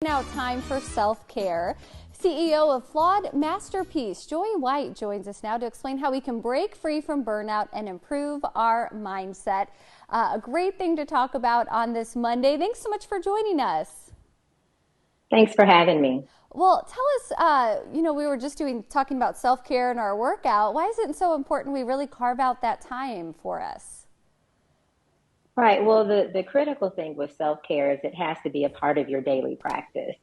Now time for self-care. CEO of Flawed Masterpiece, Joy White, joins us now to explain how we can break free from burnout and improve our mindset. A great thing to talk about on this Monday. Thanks so much for joining us. Thanks for having me. Well, tell us, we were just talking about self-care and our workout. Why is it so important we really carve out that time for us? Right. Well, the critical thing with self-care is it has to be a part of your daily practice.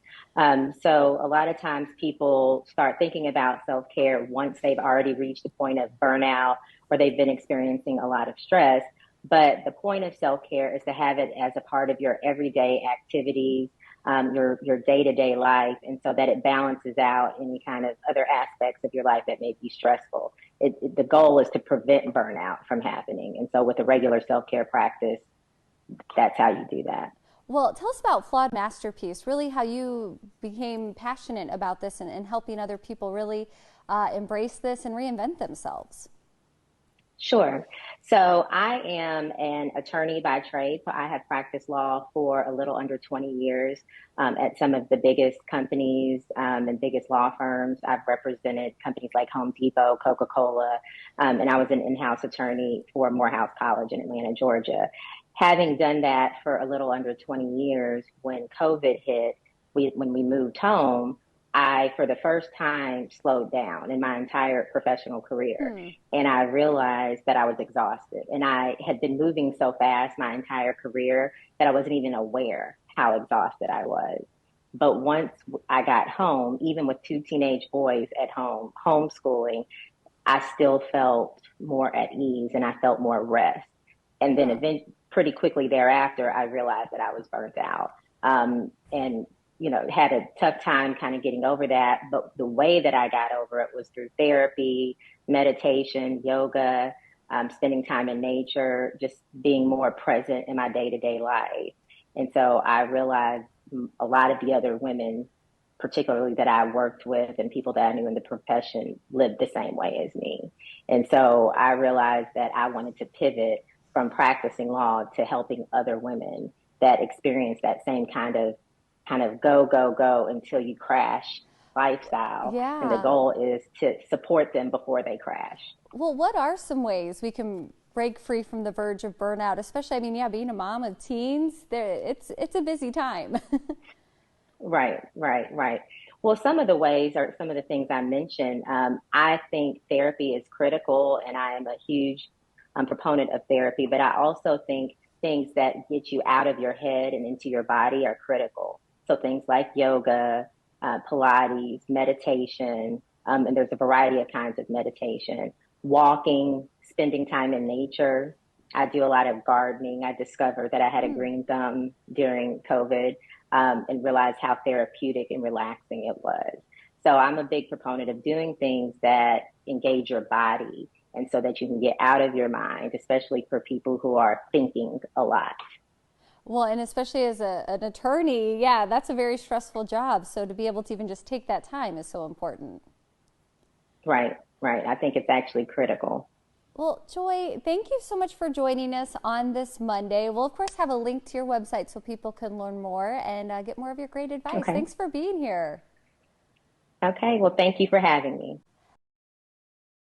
So a lot of times people start thinking about self-care once they've already reached the point of burnout or they've been experiencing a lot of stress. But the point of self-care is to have it as a part of your everyday activities, your day-to-day life, and so that it balances out any kind of other aspects of your life that may be stressful. The goal is to prevent burnout from happening. And so with a regular self-care practice, that's how you do that. Well, tell us about Flawed Masterpiece, really how you became passionate about this and helping other people really embrace this and reinvent themselves. Sure. So I am an attorney by trade. So I have practiced law for a little under 20 years at some of the biggest companies and biggest law firms. I've represented companies like Home Depot, Coca-Cola, and I was an in-house attorney for Morehouse College in Atlanta, Georgia. Having done that for a little under 20 years, when COVID hit, when we moved home, I, for the first time, slowed down in my entire professional career. Hmm. And I realized that I was exhausted. And I had been moving so fast my entire career that I wasn't even aware how exhausted I was. But once I got home, even with two teenage boys at home, homeschooling, I still felt more at ease and I felt more rest. And then pretty quickly thereafter, I realized that I was burnt out. And had a tough time kind of getting over that. But the way that I got over it was through therapy, meditation, yoga, spending time in nature, just being more present in my day-to-day life. And so I realized a lot of the other women, particularly that I worked with and people that I knew in the profession, lived the same way as me. And so I realized that I wanted to pivot from practicing law to helping other women that experience that same kind of go until you crash lifestyle. And the Yeah. goal is to support them before they crash. Well, what are some ways we can break free from the verge of burnout? Especially, being a mom of teens, it's a busy time. Right. Well, some of the ways or some of the things I mentioned, I think therapy is critical, and I am a huge proponent of therapy, but I also think things that get you out of your head and into your body are critical. So things like yoga, Pilates, meditation, and there's a variety of kinds of meditation, walking, spending time in nature. I do a lot of gardening. I discovered that I had a Hmm. green thumb during COVID, and realized how therapeutic and relaxing it was. So I'm a big proponent of doing things that engage your body and so that you can get out of your mind, especially for people who are thinking a lot. Well, and especially as an attorney, yeah, that's a very stressful job. So to be able to even just take that time is so important. Right. I think it's actually critical. Well, Joy, thank you so much for joining us on this Monday. We'll, of course, have a link to your website so people can learn more and get more of your great advice. Okay. Thanks for being here. Okay. Well, thank you for having me.